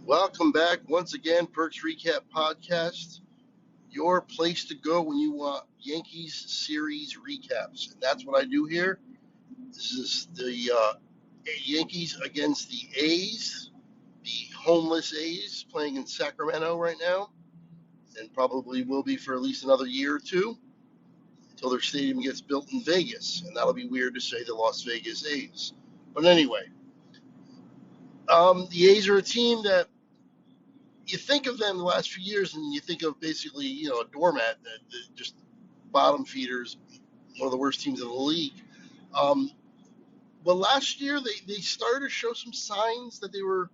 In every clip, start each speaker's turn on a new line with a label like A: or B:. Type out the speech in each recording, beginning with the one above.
A: Welcome back once again, PERK'S reCAP podcast, your place to go when you want Yankees series recaps. And that's what I do here. This is the Yankees against the A's, the homeless A's playing in Sacramento right now, and probably will be for at least another year or two until their stadium gets built in Vegas. And that'll be weird to say the Las Vegas A's. But anyway, the A's are a team that you think of them the last few years, and you think of basically, a doormat, that just bottom feeders, one of the worst teams in the league. But last year, they started to show some signs that they were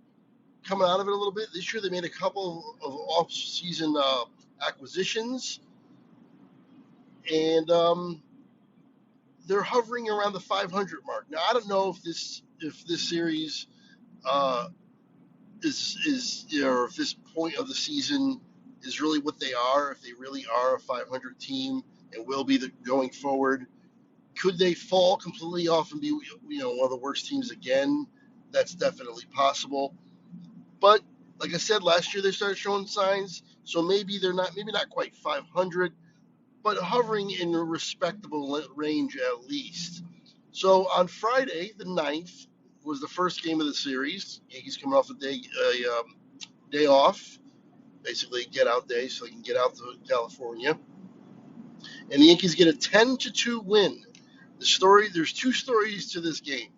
A: coming out of it a little bit. This year, they made a couple of off-season acquisitions, and they're hovering around the 500 mark. Now, I don't know if this series is or if this point of the season is really what they are, if they really are a 500 team and will be going forward. Could they fall completely off and be one of the worst teams again? That's definitely possible. But like I said, last year they started showing signs, so maybe they're not quite 500, but hovering in a respectable range at least. So on Friday the 9th was the first game of the series. Yankees coming off a day off, basically get out day, so they can get out to California. And the Yankees get a 10-2 win. There's two stories to this game.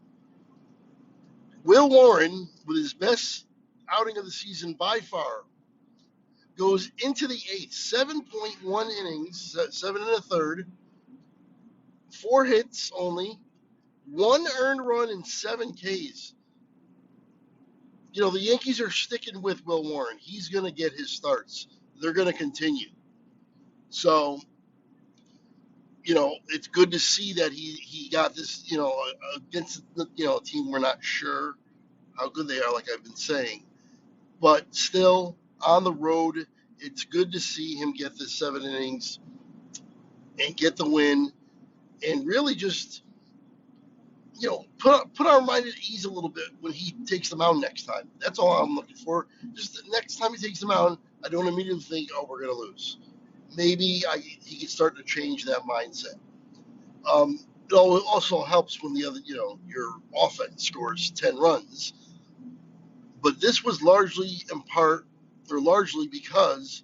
A: Will Warren, with his best outing of the season by far, goes into the eighth, 7.1 innings, 7 and a third, 4 hits only, 1 earned run, and 7 Ks. The Yankees are sticking with Will Warren. He's going to get his starts. They're going to continue. So, it's good to see that he got this, against, a team we're not sure how good they are, like I've been saying. But still, on the road, it's good to see him get the 7 innings and get the win and really just, put our mind at ease a little bit when he takes the mound next time. That's all I'm looking for. Just the next time he takes the mound, I don't immediately think, oh, we're going to lose. Maybe he can start to change that mindset. It also helps when the other, your offense scores 10 runs. But this was largely because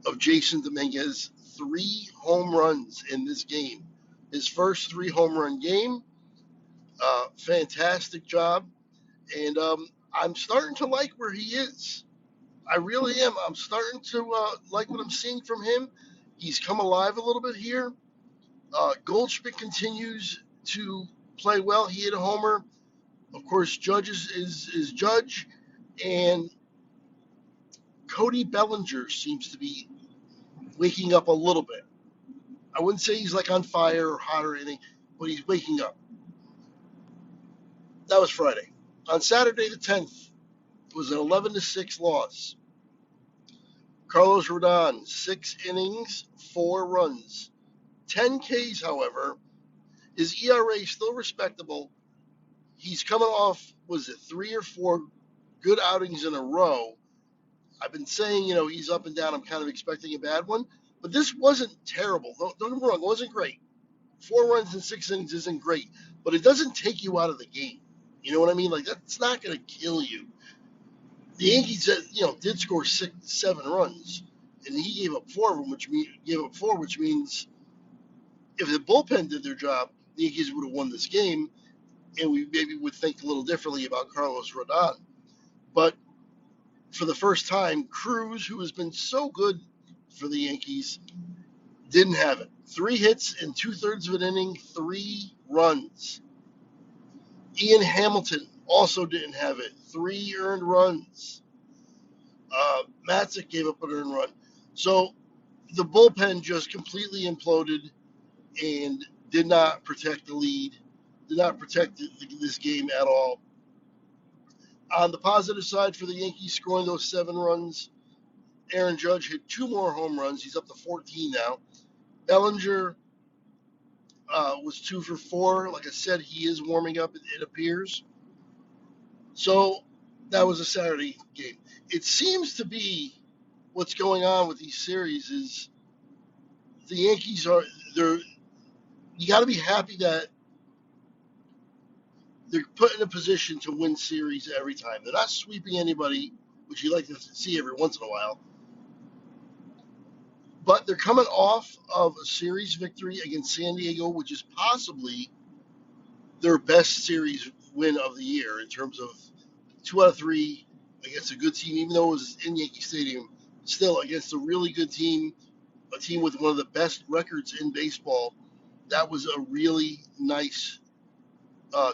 A: of Jason Dominguez's 3 home runs in this game. His first 3 home run game. Fantastic job. And I'm starting to like where he is. I really am. I'm starting to like what I'm seeing from him. He's come alive a little bit here. Goldschmidt continues to play well. He hit a homer. Of course, Judge is Judge. And Cody Bellinger seems to be waking up a little bit. I wouldn't say he's like on fire or hot or anything, but he's waking up. That was Friday. On Saturday the 10th, it was an 11-6 loss. Carlos Rodon, 6 innings, 4 runs. 10 Ks, however. His ERA is still respectable. He's coming off, 3 or 4 good outings in a row. I've been saying, he's up and down. I'm kind of expecting a bad one. But this wasn't terrible. Don't get me wrong, it wasn't great. 4 runs in 6 innings isn't great. But it doesn't take you out of the game. You know what I mean? Like, that's not going to kill you. The Yankees, did score 7 runs. And he gave up 4 of them, which means if the bullpen did their job, the Yankees would have won this game. And we maybe would think a little differently about Carlos Rodon. But for the first time, Cruz, who has been so good for the Yankees, didn't have it. 3 hits in 2/3 of an inning, 3 runs. Ian Hamilton also didn't have it. 3 earned runs. Matzik gave up an earned run. So the bullpen just completely imploded and did not protect the lead, did not protect this game at all. On the positive side for the Yankees scoring those 7 runs, Aaron Judge hit 2 more home runs. He's up to 14 now. Bellinger was 2 for 4. Like I said, he is warming up, it appears. So that was a Saturday game. it seems to be what's going on with these series is the Yankees they're you got to be happy that they're put in a position to win series every time. They're not sweeping anybody, which you like to see every once in a while. But they're coming off of a series victory against San Diego, which is possibly their best series win of the year in terms of 2 out of 3 against a good team, even though it was in Yankee Stadium, still against a really good team, a team with one of the best records in baseball. That was a really nice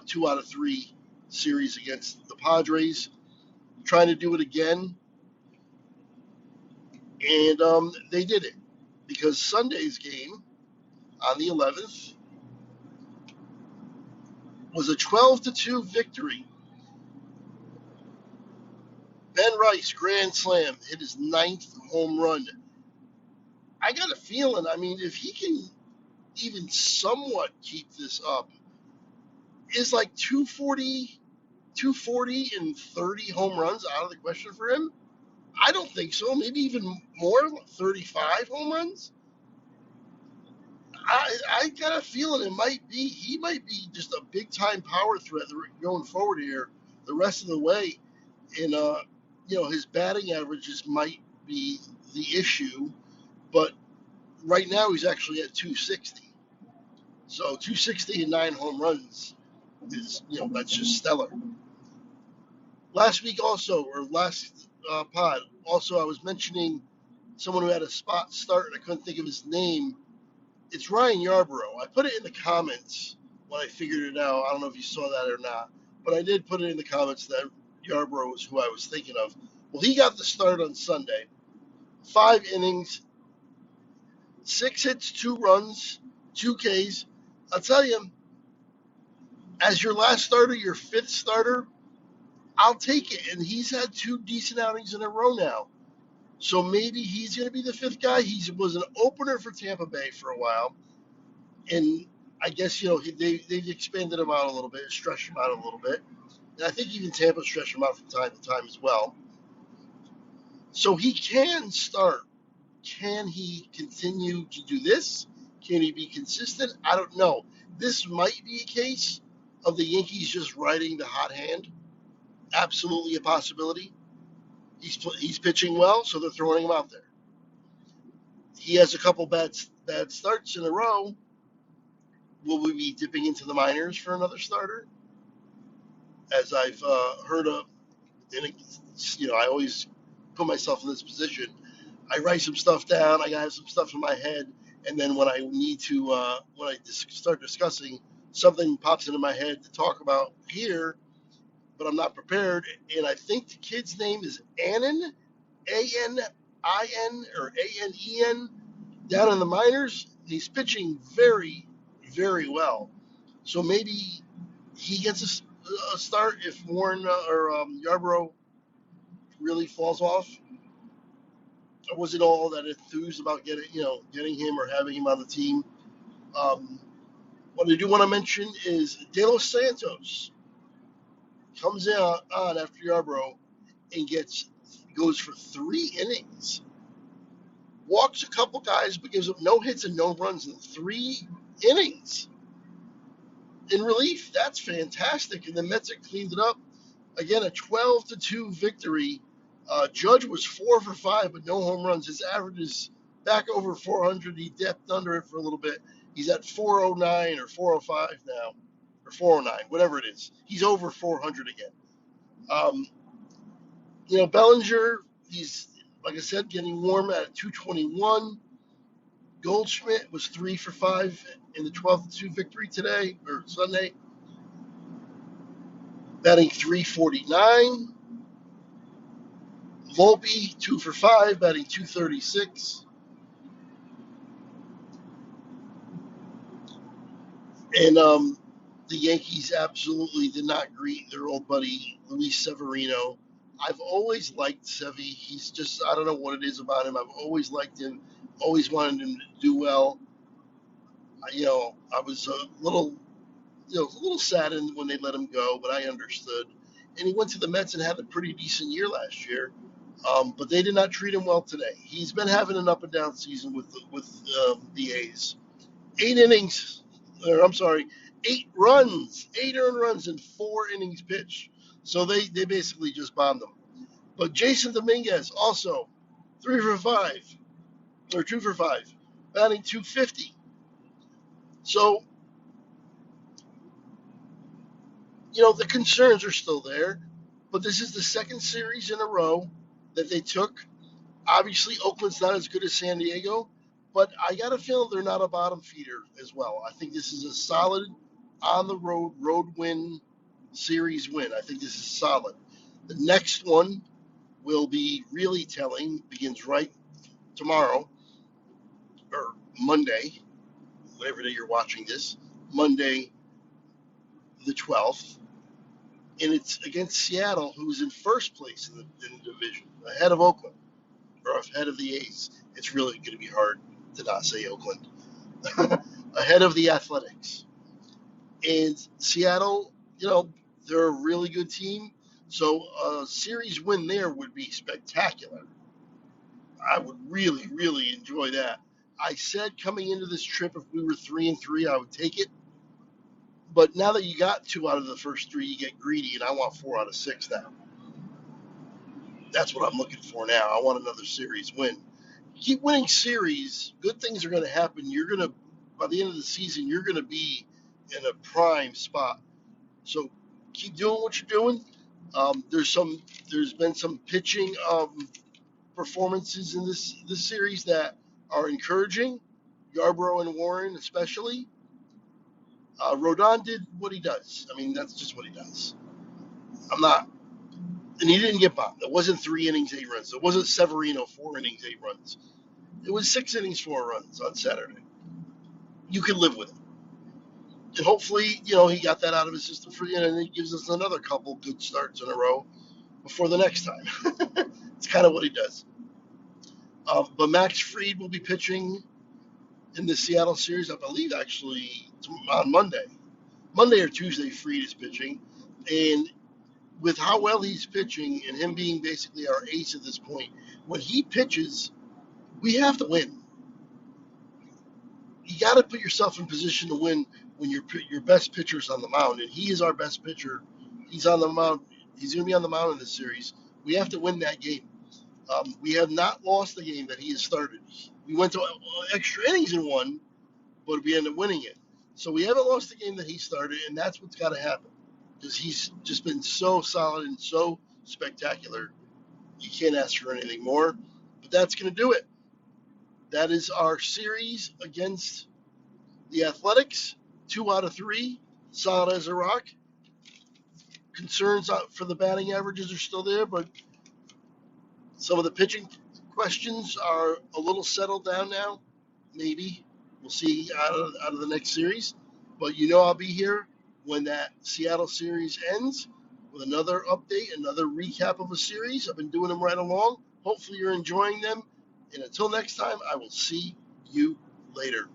A: 2 out of 3 series against the Padres. Trying to do it again, and they did it because Sunday's game on the 11th was a 12-2 victory. Ben Rice, grand slam, hit his 9th home run. I got a feeling, I mean, if he can even somewhat keep this up, is like 240 and 30 home runs out of the question for him? I don't think so. Maybe even more, 35 home runs. I got a feeling he might be just a big time power threat going forward here the rest of the way. And his batting averages might be the issue, but right now he's actually at 260. So 260 and 9 home runs is, that's just stellar. Last week also, or last pod, also I was mentioning someone who had a spot start and I couldn't think of his name. It's Ryan Yarbrough. I put it in the comments when I figured it out. I don't know if you saw that or not, but I did put it in the comments that Yarbrough was who I was thinking of. Well, he got the start on Sunday. 5 innings, 6 hits, 2 runs, 2 Ks. I'll tell you, as your last starter, your 5th starter, I'll take it. And he's had 2 decent outings in a row now. So maybe he's going to be the 5th guy. He was an opener for Tampa Bay for a while. And I guess, they've expanded him out a little bit, stretched him out a little bit. And I think even Tampa stretched him out from time to time as well. So he can start. Can he continue to do this? Can he be consistent? I don't know. This might be a case of the Yankees just riding the hot hand. Absolutely a possibility. He's pitching well, so they're throwing him out there. He has a couple bad starts in a row. Will we be dipping into the minors for another starter? As I've heard of, and I always put myself in this position. I write some stuff down. I have some stuff in my head, and then when I need to, when I start discussing, something pops into my head to talk about here, but I'm not prepared. And I think the kid's name is Anin, A-N-I-N or A-N-E-N, down in the minors. He's pitching very, very well. So maybe he gets a start if Warren or Yarbrough really falls off. I wasn't all that enthused about getting him or having him on the team. What I do want to mention is De Los Santos comes on after Yarbrough and goes for 3 innings, walks a couple guys, but gives up no hits and no runs in 3 innings. In relief, that's fantastic. And the Mets have cleaned it up. Again, a 12-2 victory. Judge was 4 for 5, but no home runs. His average is back over 400. He dipped under it for a little bit. He's at 409 or 405 now, or 409, whatever it is. He's over 400 again. Bellinger, he's, like I said, getting warm at 221. Goldschmidt was 3 for 5 in the 12-2 victory today, or Sunday, batting 349. Volpe, 2 for 5, batting 236. And the Yankees absolutely did not greet their old buddy, Luis Severino. I've always liked Sevy. He's just, I don't know what it is about him. I've always liked him, always wanted him to do well. I was a little saddened when they let him go, but I understood. And he went to the Mets and had a pretty decent year last year. But they did not treat him well today. He's been having an up and down season with the A's. 8 innings, or I'm sorry, 8 runs, 8 earned runs in 4 innings pitched. So they basically just bombed him. But Jason Dominguez also 3 for 5 or 2 for 5, batting 250. So the concerns are still there, but this is the second series in a row that they took. Obviously, Oakland's not as good as San Diego, but I got a feeling they're not a bottom feeder as well. I think this is a solid on the road win, series win. I think this is solid. The next one will be really telling, begins right tomorrow or Monday, whatever day you're watching this, Monday the 12th. And it's against Seattle, who's in first place in the division, ahead of Oakland, or ahead of the A's. It's really going to be hard to not say Oakland. Ahead of the Athletics. And Seattle, they're a really good team. So a series win there would be spectacular. I would really, really enjoy that. I said coming into this trip, if we were 3-3, I would take it. But now that you got 2 out of the first 3, you get greedy, and I want 4 out of 6 now. That's what I'm looking for now. I want another series win. Keep winning series, good things are going to happen. By the end of the season, you're going to be in a prime spot. So keep doing what you're doing. There's been some pitching performances in this series that are encouraging. Yarbrough and Warren especially. Rodon did what he does. I mean, that's just what he does. And he didn't get bombed. It wasn't 3 innings, 8 runs. It wasn't Severino, 4 innings, 8 runs. It was 6 innings, 4 runs on Saturday. You can live with it. And hopefully, he got that out of his system and it gives us another couple good starts in a row before the next time. It's kind of what he does. But Max Fried will be pitching in the Seattle series, I believe, actually, on Monday. Monday or Tuesday, Fried is pitching. And with how well he's pitching and him being basically our ace at this point, when he pitches, we have to win. You got to put yourself in position to win when your best pitcher's on the mound, and he is our best pitcher. He's on the mound. He's going to be on the mound in this series. We have to win that game. We have not lost the game that he has started. We went to extra innings and won, but we ended up winning it. So we haven't lost the game that he started, and that's what's got to happen. Because he's just been so solid and so spectacular. You can't ask for anything more. But that's going to do it. That is our series against the Athletics. 2 out of 3. Solid as a rock. Concerns for the batting averages are still there, but some of the pitching questions are a little settled down now. Maybe. We'll see out of the next series. But I'll be here when that Seattle series ends with another update, another recap of a series. I've been doing them right along. Hopefully you're enjoying them. And until next time, I will see you later.